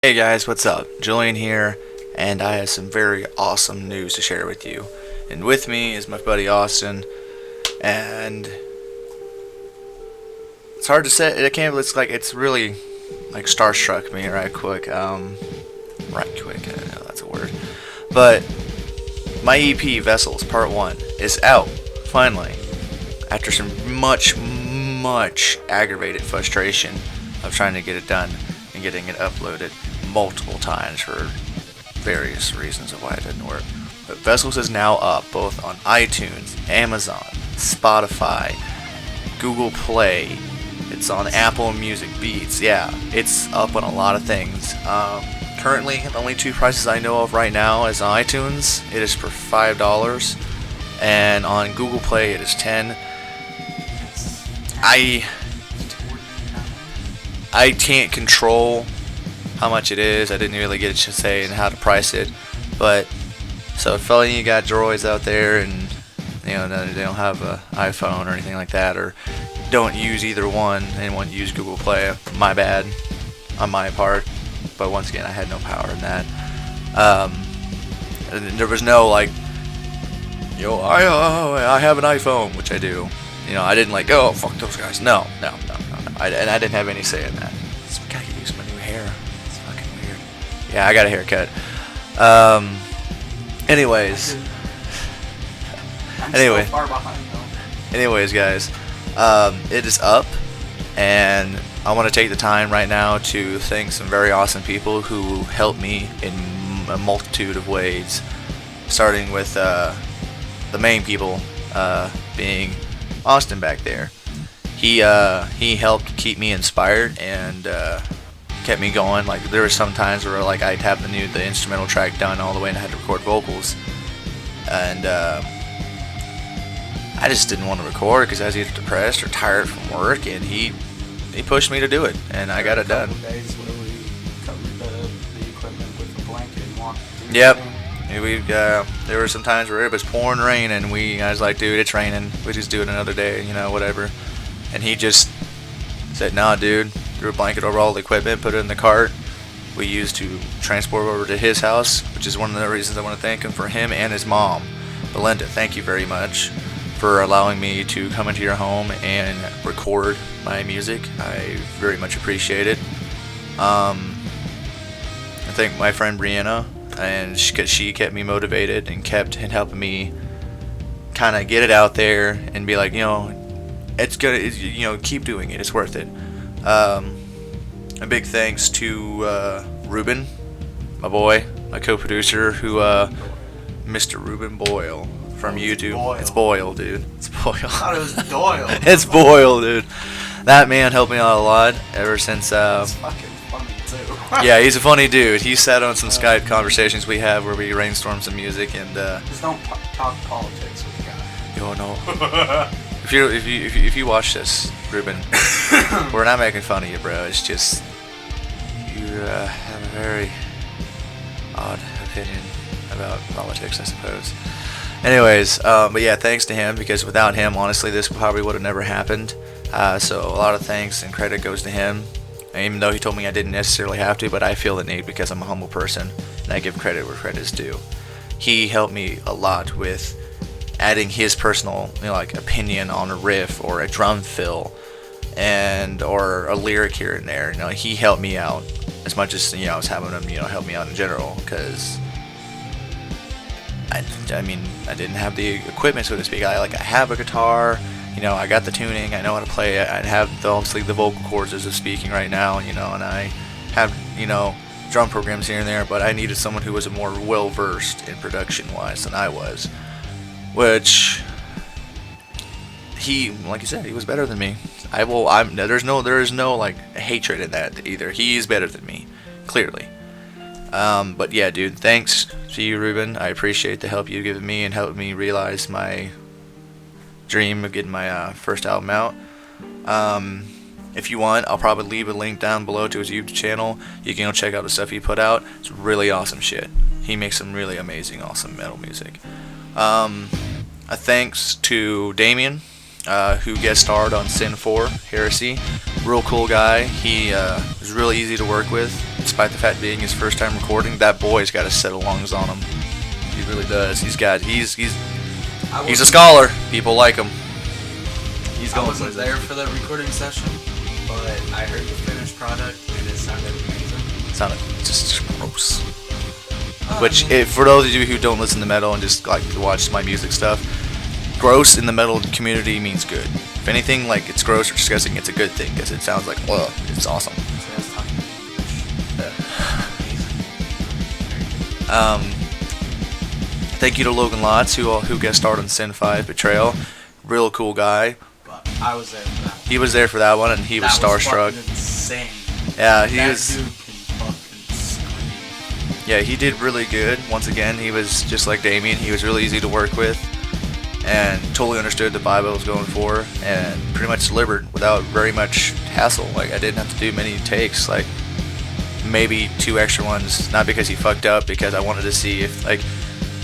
Hey guys, what's up? Julian here, and I have some very awesome news to share with you. And with me is my buddy Austin, and it's hard to say. I can't. It's really like starstruck me right quick. Right quick. I don't know that's a word, but my EP Vessels Part One is out finally after some much aggravated frustration of trying to get it done and getting it uploaded multiple times for various reasons of why it didn't work. But Vessels is now up both on iTunes, Amazon, Spotify, Google Play. It's on Apple Music, Beats. Yeah, it's up on a lot of things. Currently, the only two prices I know of right now is on iTunes. It is for $5, and on Google Play it is $10. I can't control how much it is. I didn't really get to say and how to price it. But so if any of you got droids out there and they don't have an iPhone or anything like that, or don't use either one and want to use Google Play, my bad on my part. But once again, I had no power in that. And there was no like, I have an iPhone, which I do. I didn't like, oh, fuck those guys. No. And I didn't have any say in that. I gotta get used to my new hair. It's fucking weird. Yeah, I got a haircut. Anyways. I'm Anyway. so far behind though. Anyways, guys. It is up. And I want to take the time right now to thank some very awesome people who helped me in a multitude of ways. Starting with the main people being Austin back there. He helped keep me inspired and kept me going. Like there were some times where like I'd have the instrumental track done all the way and I had to record vocals, and I just didn't want to record because I was either depressed or tired from work, and he pushed me to do it, and I got it done. Days where we covered the equipment with a blanket and walked through Yep. everything. There were some times where it was pouring rain, and I was like, dude, it's raining. We just do it another day, whatever. And he just said, nah, dude, threw a blanket over all the equipment, put it in the cart. We used to transport over to his house, which is one of the reasons I want to thank him for him and his mom. Belinda, thank you very much for allowing me to come into your home and record my music. I very much appreciate it. I thank my friend Brianna, and she kept me motivated and kept helping me kind of get it out there and be like, it's good. Keep doing it. It's worth it. A big thanks to Reuben, my boy, my co-producer, who Mr. Reuben Boyle from YouTube. Boyle. It's Boyle, dude. It's Boyle. I thought it was Doyle. It's Boyle, dude. That man helped me out a lot ever since. It's fucking funny too. Yeah, he's a funny dude. He sat on some Skype conversations we have where we brainstorm some music and. Just don't talk politics with the guy. No. If you watch this, Reuben, we're not making fun of you, bro. It's just you have a very odd opinion about politics, I suppose. Anyways, but yeah, thanks to him, because without him, honestly, this probably would have never happened. So a lot of thanks and credit goes to him. Even though he told me I didn't necessarily have to, but I feel the need because I'm a humble person and I give credit where credit is due. He helped me a lot with adding his personal, opinion on a riff or a drum fill, or a lyric here and there. He helped me out as much as I was having him, help me out in general, because I didn't have the equipment, so to speak. I have a guitar, I got the tuning, I know how to play it. I have obviously the vocal cords as of speaking right now, and I have drum programs here and there, but I needed someone who was more well versed in production wise than I was. Which he, like you said, he was better than me. There is no hatred in that either. He is better than me, clearly. But yeah, dude, thanks to you, Reuben. I appreciate the help you've given me and helped me realize my dream of getting my first album out. If you want, I'll probably leave a link down below to his YouTube channel. You can go check out the stuff he put out. It's really awesome shit. He makes some really amazing, awesome metal music. A thanks to Damien, who guest starred on Sin 4 Heresy. Real cool guy. He is really easy to work with, despite the fact being his first time recording. That boy's got a set of lungs on him. He really does. He's a scholar. People like him. I wasn't there for the recording session, but I heard the finished product and it sounded amazing. It sounded just gross. Which, for those of you who don't listen to metal and just like to watch my music stuff, gross in the metal community means good. If anything, like it's gross or disgusting, it's a good thing because it sounds like, well, it's awesome. Thank you to Logan Lotz who guest starred on Sin 5 Betrayal. Real cool guy. But I was there for that one. He was there for that one, and he was starstruck. That was insane. Yeah, That dude can fucking scream. Yeah, he did really good. Once again, he was just like Damien. He was really easy to work with, and totally understood the vibe I was going for, and pretty much delivered without very much hassle. Like I didn't have to do many takes, like maybe 2 extra ones. Not because he fucked up, because I wanted to see if like,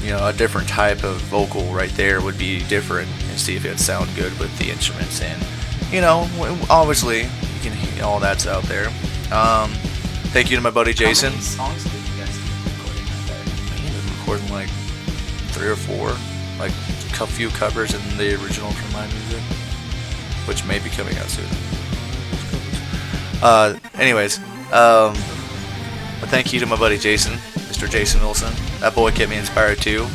you know, a different type of vocal right there would be different, and see if it would sound good with the instruments. And you know, obviously you can hear all that's out there. Thank you to my buddy Jason. How many songs did you guys keep recording that day? I think I've been recording like 3 or 4, like a few covers and the original from my music, which may be coming out soon. Anyways, but thank you to my buddy Jason, Mr. Jason Wilson. That boy kept me inspired too.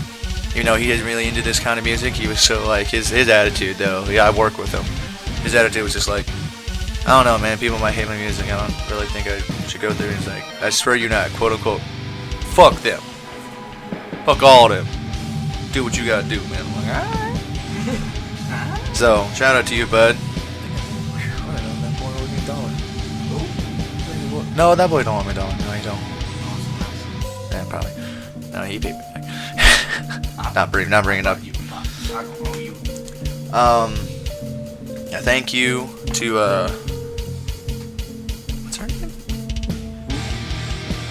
Even though he isn't really into this kind of music, he was so like his attitude though. Yeah, I work with him. His attitude was just like, I don't know, man. People might hate my music. I don't really think I should go through. And he's like, I swear you not, quote unquote, fuck them, fuck all of them. Do what you gotta do, man. I'm like, alright. So shout out to you, bud. That boy owed me $1. No, that boy don't owe me $1. No, he don't. Yeah, probably. No, he paid me back. not bringing it up. Yeah, thank you to what's her name?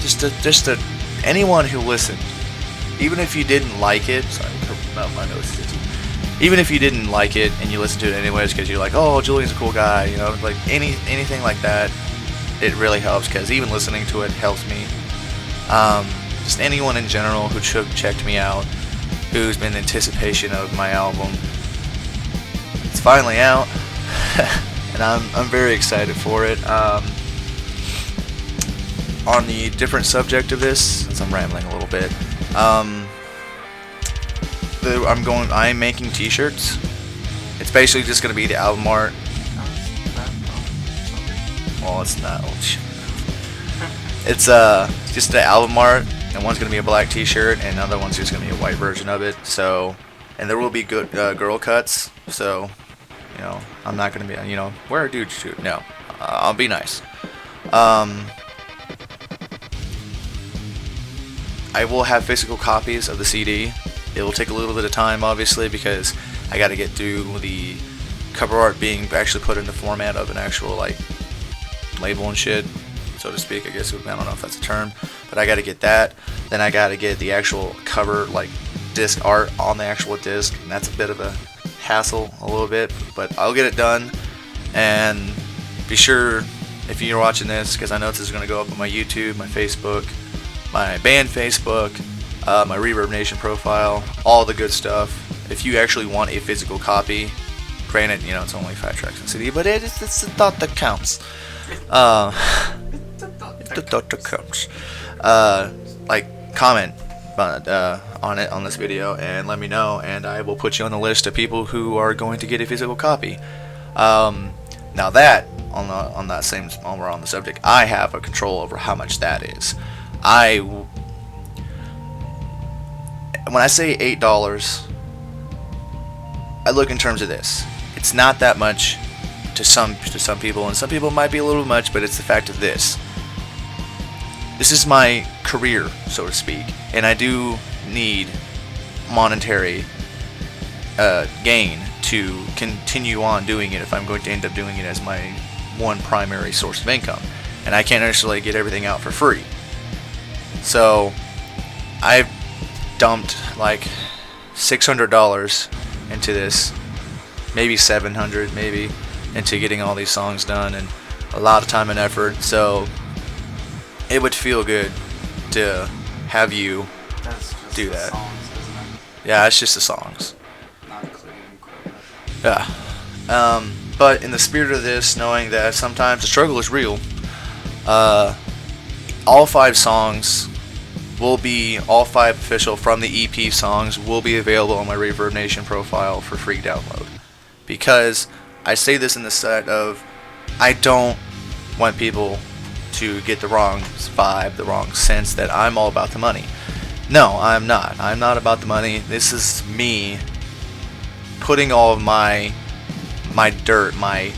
Just to anyone who listened, even if you didn't like it. Sorry, my nose is. Even if you didn't like it and you listened to it anyways because you're like, oh, Julian's a cool guy, you know, like anything like that, it really helps because even listening to it helps me. Just anyone in general who checked me out, who's been in anticipation of my album. It's finally out, and I'm very excited for it. On the different subject of this, since I'm rambling a little bit, I'm making t-shirts. It's basically just going to be the album art. Well, it's not. It's just the album art, and one's going to be a black t-shirt, and another one's just going to be a white version of it. So, and there will be good girl cuts. So, you know, I'm not going to be, you know, wear a dude shoot. No, I'll be nice. I will have physical copies of the CD. It will take a little bit of time, obviously, because I got to get through the cover art being actually put in the format of an actual, like, label and shit, so to speak. I guess, I don't know if that's a term, but I got to get that. Then I got to get the actual cover, like, disc art on the actual disc, and that's a bit of a hassle, a little bit, but I'll get it done. And be sure, if you're watching this, because I know this is going to go up on my YouTube, my Facebook, my band Facebook, my ReverbNation profile, all the good stuff. If you actually want a physical copy, granted, you know, it's only 5 tracks on CD, but it's the thought that counts. The thought that counts. Like, comment on this video and let me know, and I will put you on the list of people who are going to get a physical copy. Now that on that same, while we're on the subject, I have a control over how much that is. When I say $8, I look in terms of this. It's not that much to some people, and some people it might be a little much, but it's the fact of this. This is my career, so to speak, and I do need monetary gain to continue on doing it if I'm going to end up doing it as my one primary source of income, and I can't necessarily get everything out for free. So I've dumped like $600 into this, maybe $700, maybe, into getting all these songs done, and a lot of time and effort. So it would feel good to have you That's just do the that. songs, isn't it? Yeah, it's just the songs. Not including equipment. Yeah. But in the spirit of this, knowing that sometimes the struggle is real, all 5 songs will be, all 5 official from the EP songs will be available on my ReverbNation profile for free download. Because I say this in the set of, I don't want people to get the wrong vibe, the wrong sense that I'm all about the money. No, I'm not. I'm not about the money. This is me putting all of my dirt, my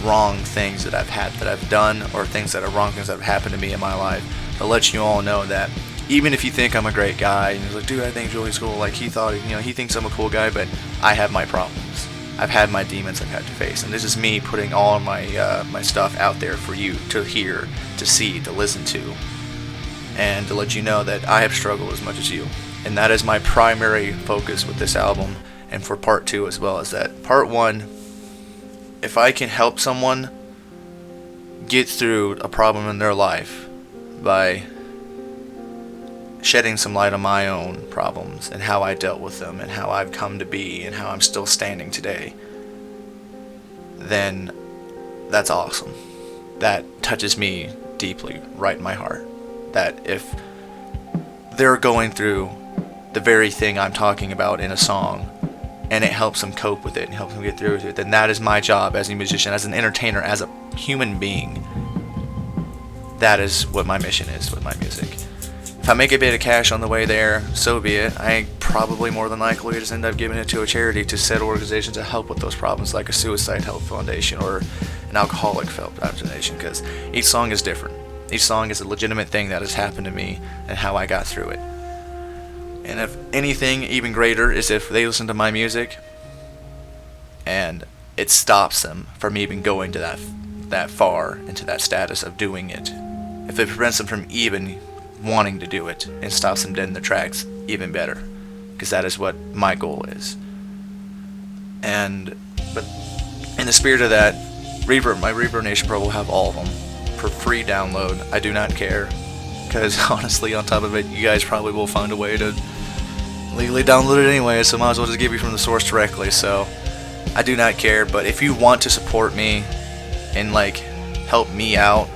wrong things that I've had, that I've done, or things that are wrong things that have happened to me in my life, to let you all know that even if you think I'm a great guy, and he's like, dude, I think Julian's cool, like he thought, he thinks I'm a cool guy, but I have my problems. I've had my demons I've had to face, and this is me putting all of my stuff out there for you to hear, to see, to listen to, and to let you know that I have struggled as much as you. And that is my primary focus with this album, and for part 2 as well, is that part 1, if I can help someone get through a problem in their life by shedding some light on my own problems and how I dealt with them and how I've come to be and how I'm still standing today, then that's awesome. That touches me deeply, right in my heart. That if they're going through the very thing I'm talking about in a song, and it helps them cope with it and helps them get through it, then that is my job as a musician, as an entertainer, as a human being. That is what my mission is with my music. If I make a bit of cash on the way there, so be it. I probably more than likely just end up giving it to a charity, to said organization to help with those problems, like a suicide help foundation or an alcoholic help foundation, because each song is different. Each song is a legitimate thing that has happened to me and how I got through it. And if anything even greater is if they listen to my music and it stops them from even going to that far into that status of doing it. If it prevents them from even wanting to do it and stops them dead in their tracks, even better, because that is what my goal is. But in the spirit of that, my ReverbNation Pro will have all of them for free download. I do not care, because honestly, on top of it, you guys probably will find a way to legally download it anyway, so might as well just give you from the source directly. So I do not care. But if you want to support me and help me out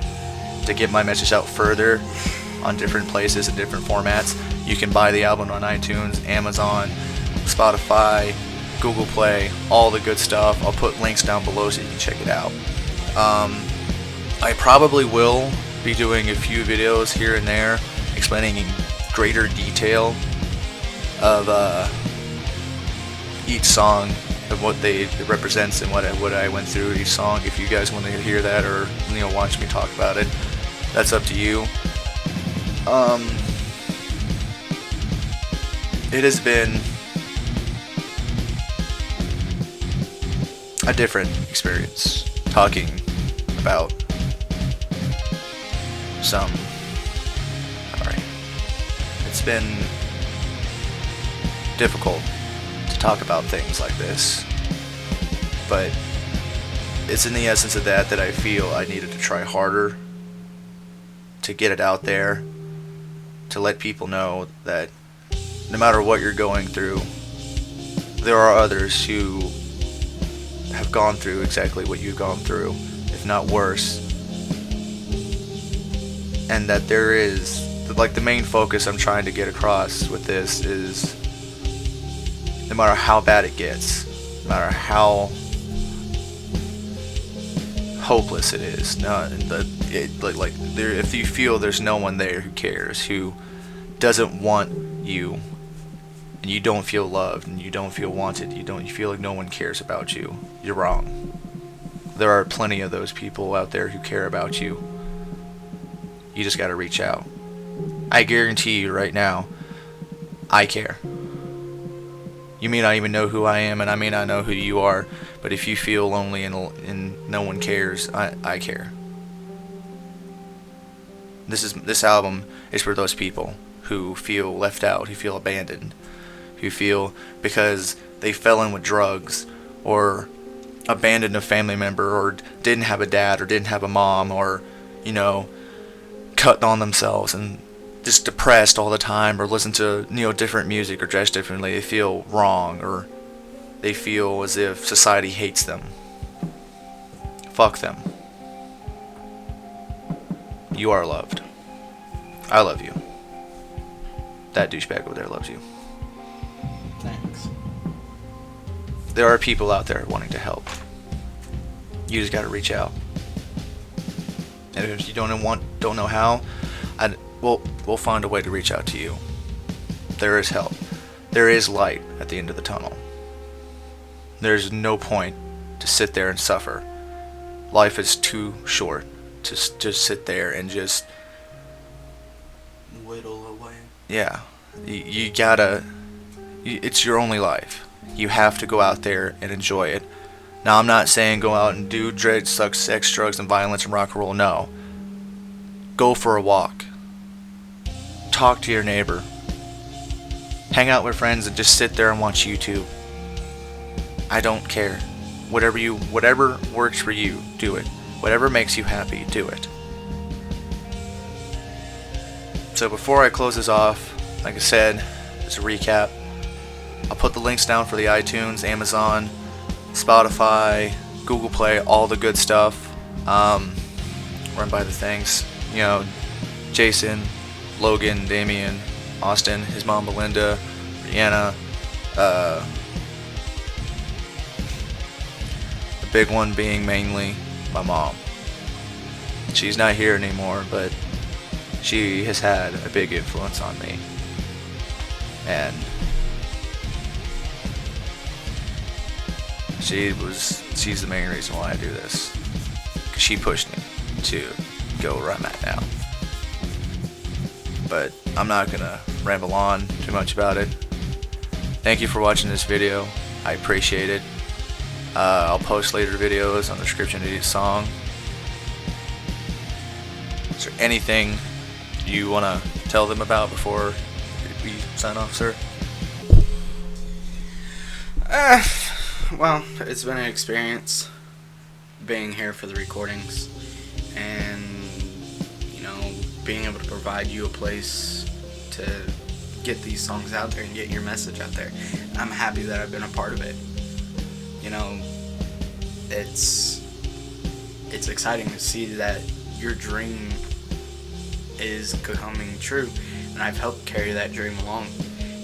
to get my message out further on different places and different formats, you can buy the album on iTunes, Amazon, Spotify, Google Play, all the good stuff. I'll put links down below so you can check it out. I probably will be doing a few videos here and there explaining in greater detail of each song, of what it represents and what I went through each song. If you guys want to hear that or watch me talk about it, that's up to you. It has been a different experience talking about it's been difficult to talk about things like this, but it's in the essence of that I feel I needed to try harder to get it out there, to let people know that no matter what you're going through, there are others who have gone through exactly what you've gone through, if not worse, and that there is, the main focus I'm trying to get across with this is, no matter how bad it gets, no matter how hopeless it is, if you feel there's no one there who cares, who doesn't want you, and you don't feel loved, and you don't feel wanted, you feel like no one cares about you, you're wrong. There are plenty of those people out there who care about you. You just gotta reach out. I guarantee you right now, I care. You may not even know who I am, and I may not know who you are, but if you feel lonely and no one cares, I care. This album is for those people who feel left out, who feel abandoned, who feel because they fell in with drugs or abandoned a family member, or didn't have a dad, or didn't have a mom, or, you know, cut on themselves and just depressed all the time, or listen to, you know, different music or dress differently, they feel wrong, or they feel as if society hates them. Fuck them. You are loved. I love you. That douchebag over there loves you. Thanks. There are people out there wanting to help. You just gotta reach out. And if you don't know how, we'll find a way to reach out to you. There is help. There is light at the end of the tunnel. There's no point to sit there and suffer. Life is too short to just sit there and just whittle away. Yeah, you gotta. It's your only life. You have to go out there and enjoy it. Now, I'm not saying go out and do drugs, sex, drugs, and violence and rock and roll. No. Go for a walk. Talk to your neighbor. Hang out with friends and just sit there and watch YouTube. I don't care. Whatever works for you, do it. Whatever makes you happy, do it. So before I close this off, like I said, just a recap. I'll put the links down for the iTunes, Amazon, Spotify, Google Play, all the good stuff. Run by the things. You know, Jason, Logan, Damien, Austin, his mom Belinda, Brianna. The big one being mainly my mom. She's not here anymore, but she has had a big influence on me. And she's the main reason why I do this. 'Cause she pushed me to go where I'm at now. But I'm not gonna ramble on too much about it. Thank you for watching this video. I appreciate it. I'll post later videos on the description of each song. Is there anything you want to tell them about before we sign off, sir? Well, it's been an experience being here for the recordings, and, you know, being able to provide you a place to get these songs out there and get your message out there. And I'm happy that I've been a part of it. You know, it's exciting to see that your dream is becoming true, and I've helped carry that dream along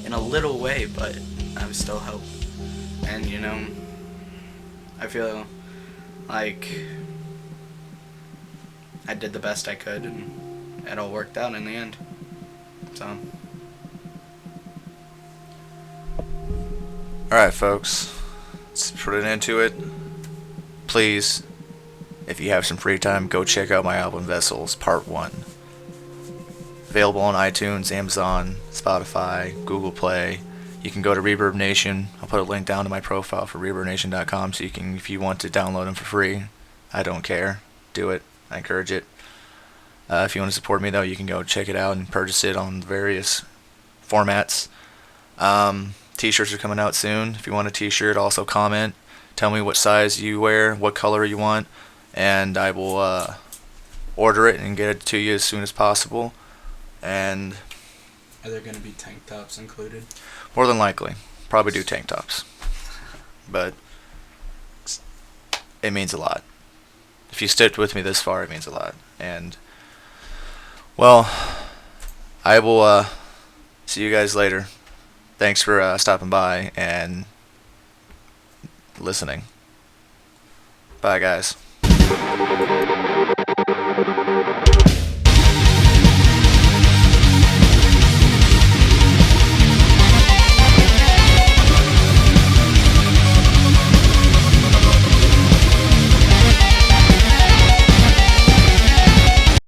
in a little way, but I've still helped. And, you know, I feel like I did the best I could, and it all worked out in the end. So, alright, folks, let's put an end to it. Please, if you have some free time, go check out my album Vessels Part 1. Available on iTunes, Amazon, Spotify, Google Play. You can go to ReverbNation. I'll put a link down to my profile for ReverbNation.com, so you can, if you want to download them for free. I don't care. Do it. I encourage it. If you want to support me, though, you can go check it out and purchase it on various formats. T-shirts are coming out soon. If you want a T-shirt, also comment. Tell me what size you wear, what color you want, and I will order it and get it to you as soon as possible. And are there going to be tank tops included? More than likely. Probably do tank tops. But it means a lot. If you stick with me this far, it means a lot. And, well, I will see you guys later. Thanks for stopping by and listening. Bye, guys.